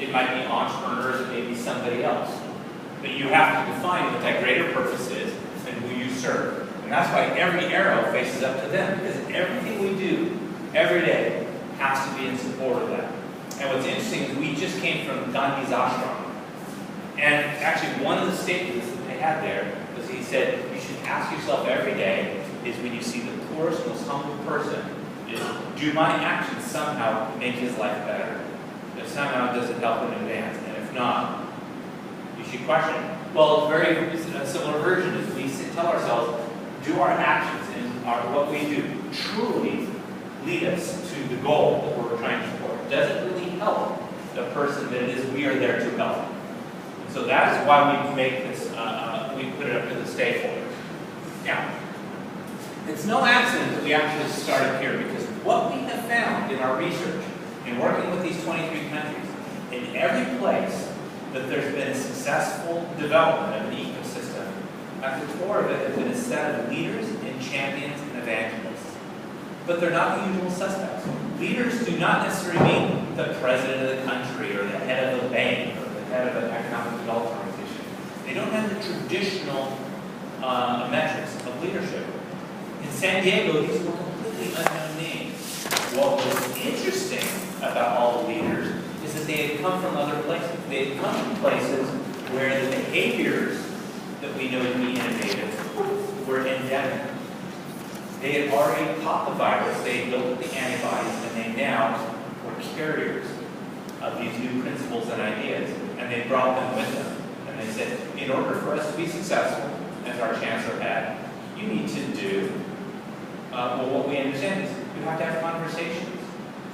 It might be entrepreneurs, it may be somebody else. But you have to define what that greater purpose is and who you serve. And that's why every arrow faces up to them, because everything we do every day has to be in support of that. And what's interesting is we just came from Gandhi's ashram. And actually one of the statements that they had there was he said, you should ask yourself every day is when you see the poorest, most humble person, is do my actions somehow make his life better? If somehow does it help him advance? And if not, you should question. Well, it's a similar version is we tell ourselves, do our actions and what we do truly lead us to the goal that we're trying to support? Does it really help the person that it is we are there to help? And so that is why we make this, we put it up to the stakeholders. Now, it's no accident that we actually started here, because what we have found in our research, in working with these 23 countries, in every place that there's been a successful development of an ecosystem, at the core of it has been a set of leaders and champions and evangelists. But they're not the usual suspects. Leaders do not necessarily mean the president of the country or the head of a bank or the head of an economic development organization. They don't have the traditional metrics of leadership. In San Diego, these were completely unknown names. What was interesting about all the leaders is that they had come from other places. They had come from places where the behaviors that we know to be innovative were endemic. They had already caught the virus, they had built the antibodies, and they now were carriers of these new principles and ideas, and they brought them with them. And they said, in order for us to be successful, as our chancellor had, you need to do, well, what we understand is you have to have conversations.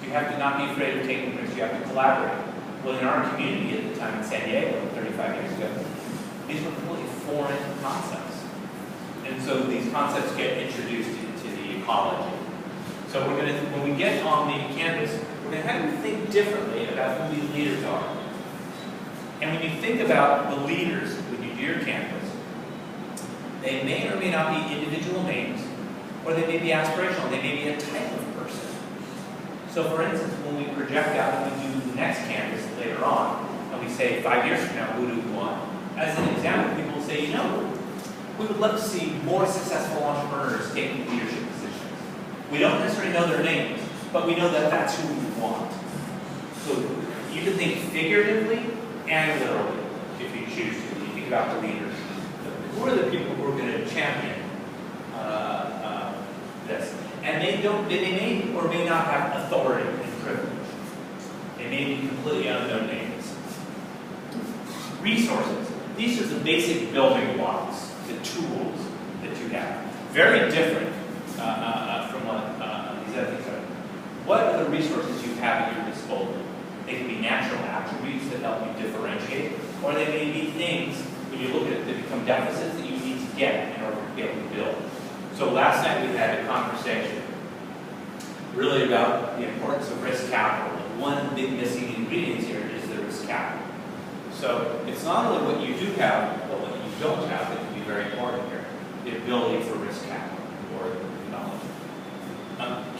You have to not be afraid of taking risks. You have to collaborate. Well, in our community at the time in San Diego, 35 years ago, these were completely foreign concepts. And so these concepts get introduced into the ecology. So we're going to, when we get on the campus, we're going to have to think differently about who these leaders are. And when you think about the leaders, when you do your campus, they may or may not be individual names, or they may be aspirational. They may be a type of person. So for instance, when we project out and we do the next campus later on, and we say 5 years from now, who do we want? As an example, people will say, you know, we would love to see more successful entrepreneurs taking leadership positions. We don't necessarily know their names, but we know that that's who we want. So you can think figuratively and literally, if you choose to. You think about the leaders. Who are the people who are going to champion this? And they may or may not have authority and privilege. They may be completely unknown names. Resources. These are the basic building blocks, the tools that you have. Very different from what these other things are. What are the resources you have at your disposal? They can be natural attributes that help you differentiate, or they may be things, when you look at it, that become deficits that you need to get in order to be able to build. So last night we had a conversation really about the importance of risk capital. And one big missing ingredient here is the risk capital. So it's not only what you do have, but what you don't have that can be very important here. The ability for risk capital or knowledge.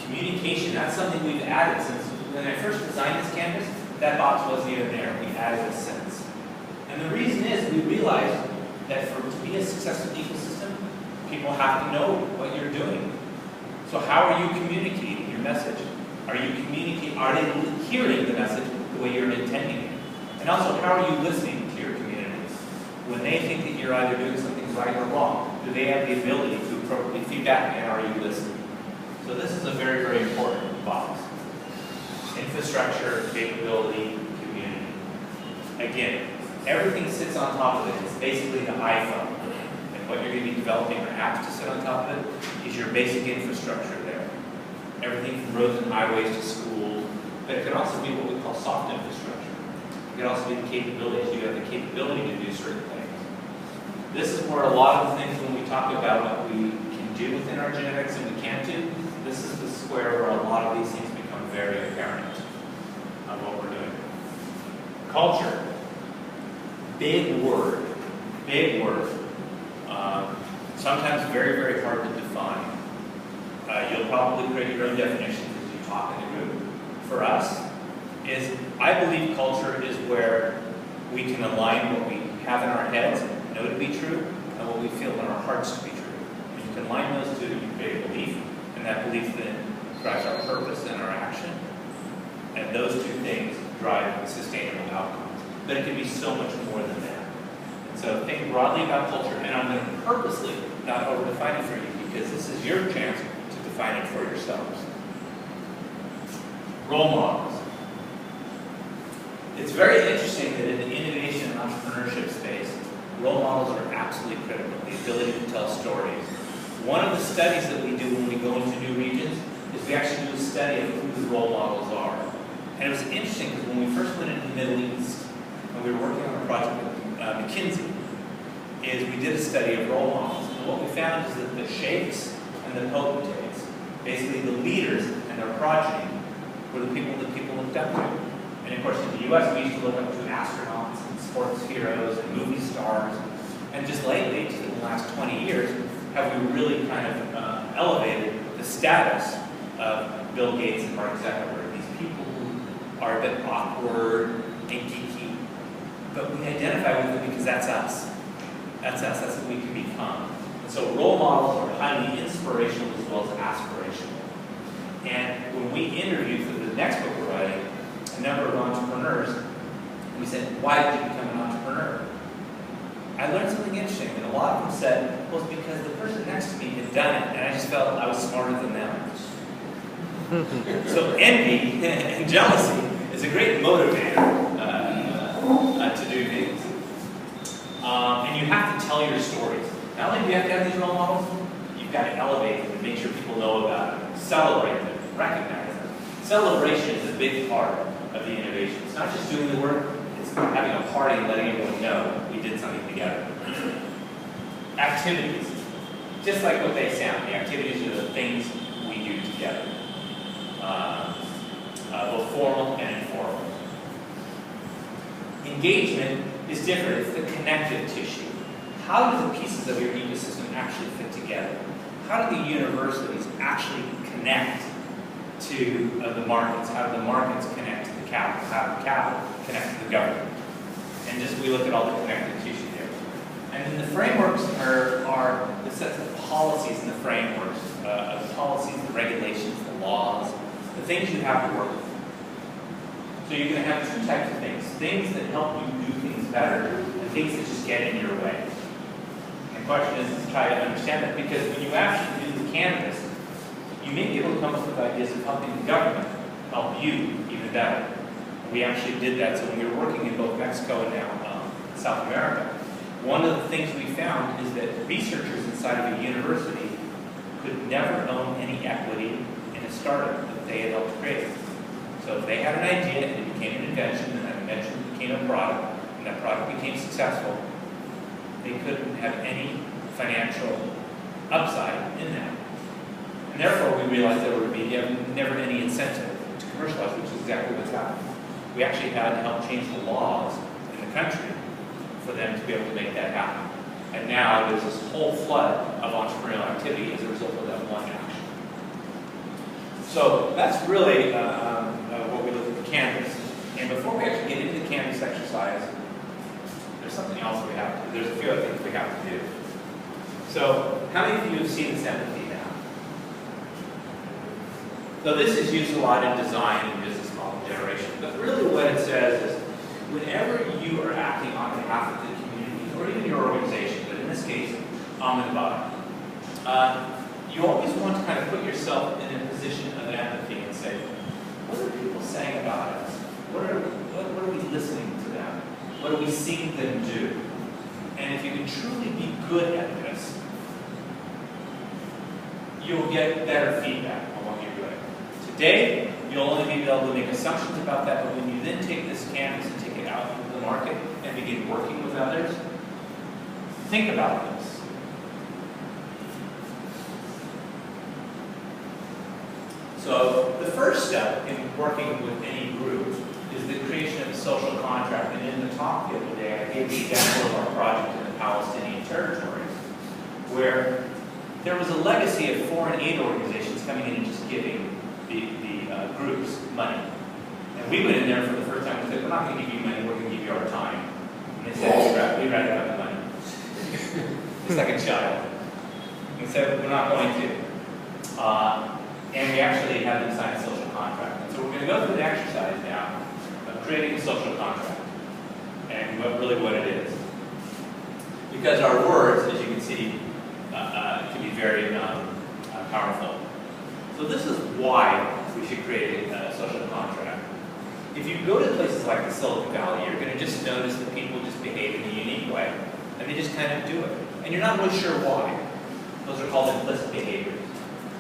Communication, that's something we've added since when I first designed this campus, that box wasn't even there. We added it since. And the reason is we realized that to be a successful ecosystem, people have to know what you're doing. So how are you communicating your message? Are they hearing the message the way you're intending it? And also, how are you listening to your communities? When they think that you're either doing something right or wrong, do they have the ability to appropriately feedback, and are you listening? So this is a very, very important box. Infrastructure, capability, community. Again, everything sits on top of it. It's basically the iPhone. And what you're going to be developing or apps to sit on top of it is your basic infrastructure there. Everything from roads and highways to schools. But it can also be what we call soft infrastructure. It can also be the capabilities. You have the capability to do certain things. This is where a lot of the things when we talk about what we can do within our genetics and we can't do, this is the square where a lot of these things become very apparent of what we're doing. Culture. Big word. Big word. Sometimes very, very hard to define. You'll probably create your own definitions as you talk in the group. For us, I believe culture is where we can align what we have in our heads, know to be true, and what we feel in our hearts to be true. When you can align those two, you create a belief, and that belief then drives our purpose and our action. And those two things drive sustainable outcomes. But it can be so much more than that. And so think broadly about culture, and I'm going to purposely not over-define it for you, because this is your chance to define it for yourselves. Role models. It's very interesting that in the innovation and entrepreneurship space, role models are absolutely critical, the ability to tell stories. One of the studies that we do when we go into new regions is we actually do a study of who the role models are. And it was interesting because when we first went into the Middle East, and we were working on a project with McKinsey, is we did a study of role models. And what we found is that the sheikhs and the potentates, basically the leaders and their progeny, were the people that people looked up to. And of course in the US we used to look up to astronauts and sports heroes and movie stars. And just lately, just in the last 20 years, have we really kind of elevated the status of Bill Gates and Mark Zuckerberg, these people who are a bit awkward and geeky, but we identify with them because that's us. That's us, that's what we can become. And so role models are highly inspirational as well as aspirational. And when we interviewed for the next book we're writing, a number of entrepreneurs, we said, why did you become an entrepreneur? I learned something interesting, and a lot of them said, well, it's because the person next to me had done it, and I just felt I was smarter than them. So envy and jealousy is a great motivator to do things. And you have to tell your stories. Not only do you have to have these role models, you've got to elevate them and make sure people know about them, celebrate them, recognize them. Celebration is a big part of the innovation. It's not just doing the work, it's having a party and letting everyone know we did something together. Activities. Just like what they sound, the activities are the things we do together. Both formal and informal. Engagement is different. It's the connective tissue. How do the pieces of your ecosystem actually fit together? How do the universities actually connect to the markets? How do the markets connect to the capital? How do the capital connect to the government? And just we look at all the connective tissue there. And then the frameworks are the sets of policies and the frameworks, the policies, the regulations, the laws, the things you have to work with. So you're going to have two types of things that help you do things better, and things that just get in your way. And the question is to try to understand that, because when you actually do the canvas, you may be able to come up with ideas of helping the government help you even better. We actually did that, so when we were working in both Mexico and now South America, one of the things we found is that researchers inside of a university could never own any equity in a startup that they had helped create. So if they had an idea and it became an invention, and that invention became a product, and that product became successful, they couldn't have any financial upside in that. And therefore we realized there would be never any incentive to commercialize, which is exactly what's happened. We actually had to help change the laws in the country for them to be able to make that happen. And now there's this whole flood of entrepreneurial activity as a result of that one action. So that's really what we look at the canvas. And before we actually get into the canvas exercise, there's something else we have to do. There's a few other things we have to do. So how many of you have seen this empathy now? So this is used a lot in design and business model generation. But really what it says is, whenever you are acting on behalf of the community, or even your organization, but in this case, Ahmedabad, you always want to kind of put yourself in a position of empathy and say, what are people saying about us? What are we listening to them? What are we seeing them do? And if you can truly be good at this, you'll get better feedback on what you're doing. Today, you'll only be able to make assumptions about that, but when you then take this canvas and take it out into the market and begin working with others, think about this. So the first step in working with any group is the creation of a social contract. And in the talk the other day, I gave the example of our project in the Palestinian territories, where there was a legacy of foreign aid organizations coming in and just giving the groups money. And we went in there for the first time and said, we're not going to give you money, we're going to second child. We said we're not going to. And we actually had them sign a social contract. And so we're going to go through the exercise now of creating a social contract and what it is. Because our words, as you can see, can be very powerful. So this is why we should create a social contract. If you go to places like the Silicon Valley, you're going to just notice that people just behave in a unique way. And they just kind of do it. And you're not really sure why. Those are called implicit behaviors.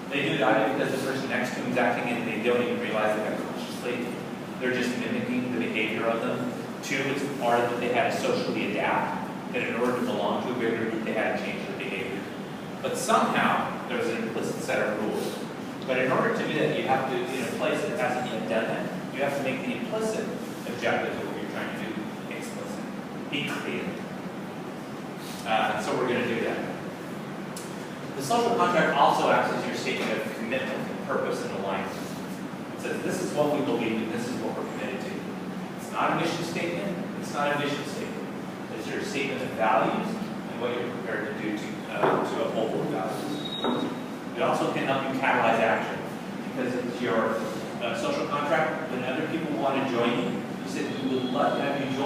They do it either because the person next to them is acting and they don't even realize it unconsciously. They're just mimicking the behavior of them. Two, it's part of that they had to socially adapt. That in order to belong to a bigger group, they had to change their behavior. But somehow, there's an implicit set of rules. But in order to do that, you have to, in a place that hasn't yet done that, you have to make the implicit objectives of what you're trying to do explicit. Be clear. So we're going to do that. The social contract also acts as your statement of commitment, purpose, and alignment. It says this is what we believe and this is what we're committed to. It's not a mission statement. It's not a vision statement. It's your statement of values and what you're prepared to do to uphold those values. It also can help you catalyze action because it's your social contract. When other people want to join you, you said we would love to have you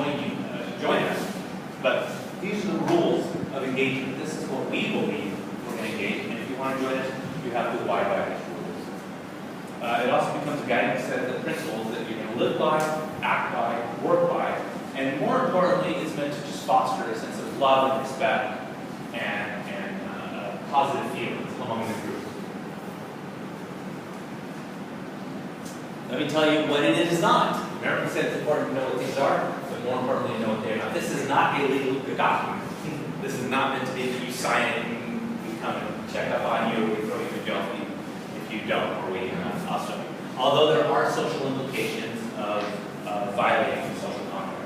join us. But these are the rules of engagement. This is what we believe we're going to engage. And if you want to join us, you have to abide by these rules. It also becomes a guiding set of principles that you're going to live by, act by, work by, and more importantly, it's meant to just foster a sense of love and respect and positive feelings among the group. Let me tell you what it is not. Remember we said it's important to know what things are, but more importantly to know what they are not. This is not a legal document. This is not meant to be that you sign it and we come and check up on you or we throw you in jail if you don't, or we also. Although there are social implications of violating the social contract.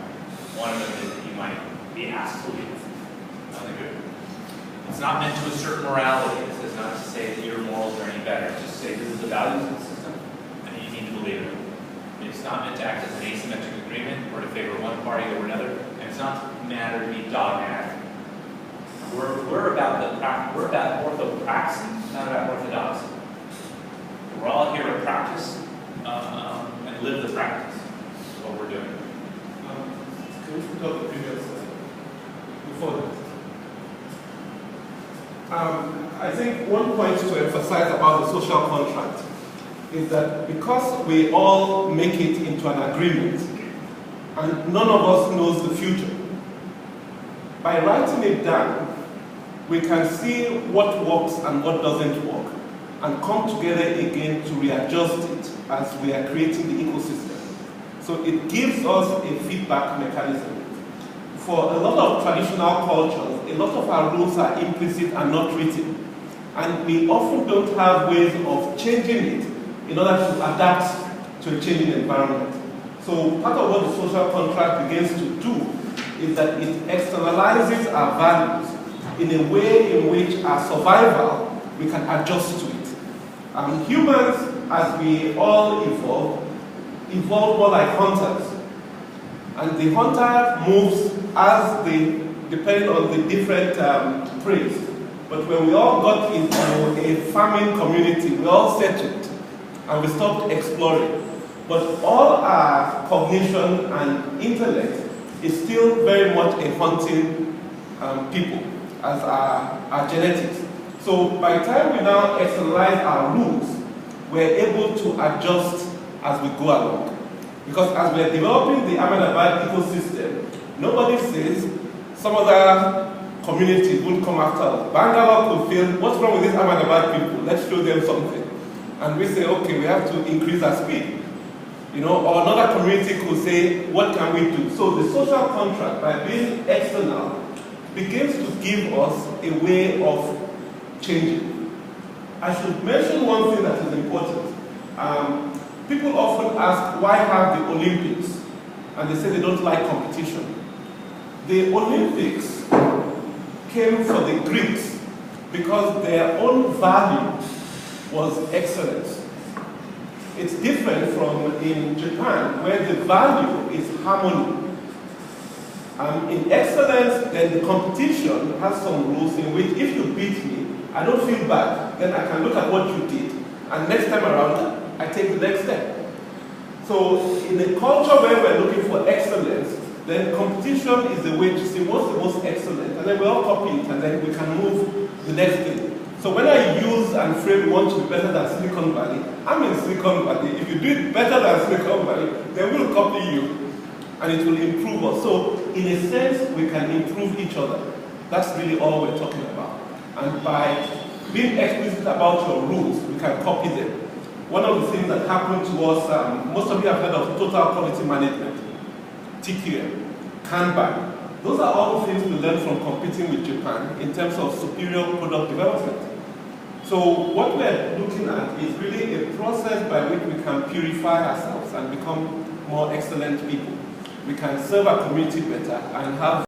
One of them is that you might be asked to leave. Another good. It's not meant to assert morality. This is not to say that your morals are any better. It's just to say this is the values of the system and you need to believe it. It's not meant to act as an asymmetric agreement or to favor one party over another, and it's not matter to be dogmatic. We're about orthopraxy, not about orthodoxy. We're all here to practice and live the practice. That's what we're doing. Can we put up the previous before that? I think one point to emphasize about the social contract is that because we all make it into an agreement and none of us knows the future, by writing it down, we can see what works and what doesn't work and come together again to readjust it as we are creating the ecosystem. So it gives us a feedback mechanism. For a lot of traditional cultures, a lot of our rules are implicit and not written. And we often don't have ways of changing it in order to adapt to a changing environment. So part of what the social contract begins to do is that it externalizes our values in a way in which our survival, we can adjust to it. Humans, as we all evolve more like hunters. And the hunter moves depending on the different prey. But when we all got into a farming community, we all settled and we stopped exploring. But all our cognition and intellect is still very much a hunting people as our genetics. So by the time we now externalize our rules, we're able to adjust as we go along. Because as we're developing the Ahmedabad ecosystem, nobody says some other communities won't come after us. Bangalore could feel, what's wrong with these Ahmedabad people? Let's show them something. And we say, okay, we have to increase our speed. Or another community could say, what can we do? So the social contract, by being external, begins to give us a way of changing. I should mention one thing that is important. People often ask, why have the Olympics? And they say they don't like competition. The Olympics came for the Greeks because their own value was excellence. It's different from in Japan, where the value is harmony. In excellence, then the competition has some rules in which if you beat me, I don't feel bad. Then I can look at what you did, and next time around, I take the next step. So in a culture where we're looking for excellence, then competition is the way to see what's the most excellent, and then we all copy it, and then we can move the next thing. So when I use and frame we want to be better than Silicon Valley, I'm in Silicon Valley. If you do it better than Silicon Valley, then we'll copy you, and it will improve us. So in a sense, we can improve each other. That's really all we're talking about. And by being explicit about your rules, we can copy them. One of the things that happened to us, most of you have heard of total quality management, TQM, Kanban. Those are all things we learned from competing with Japan in terms of superior product development. So what we're looking at is really a process by which we can purify ourselves and become more excellent people. We can serve our community better and have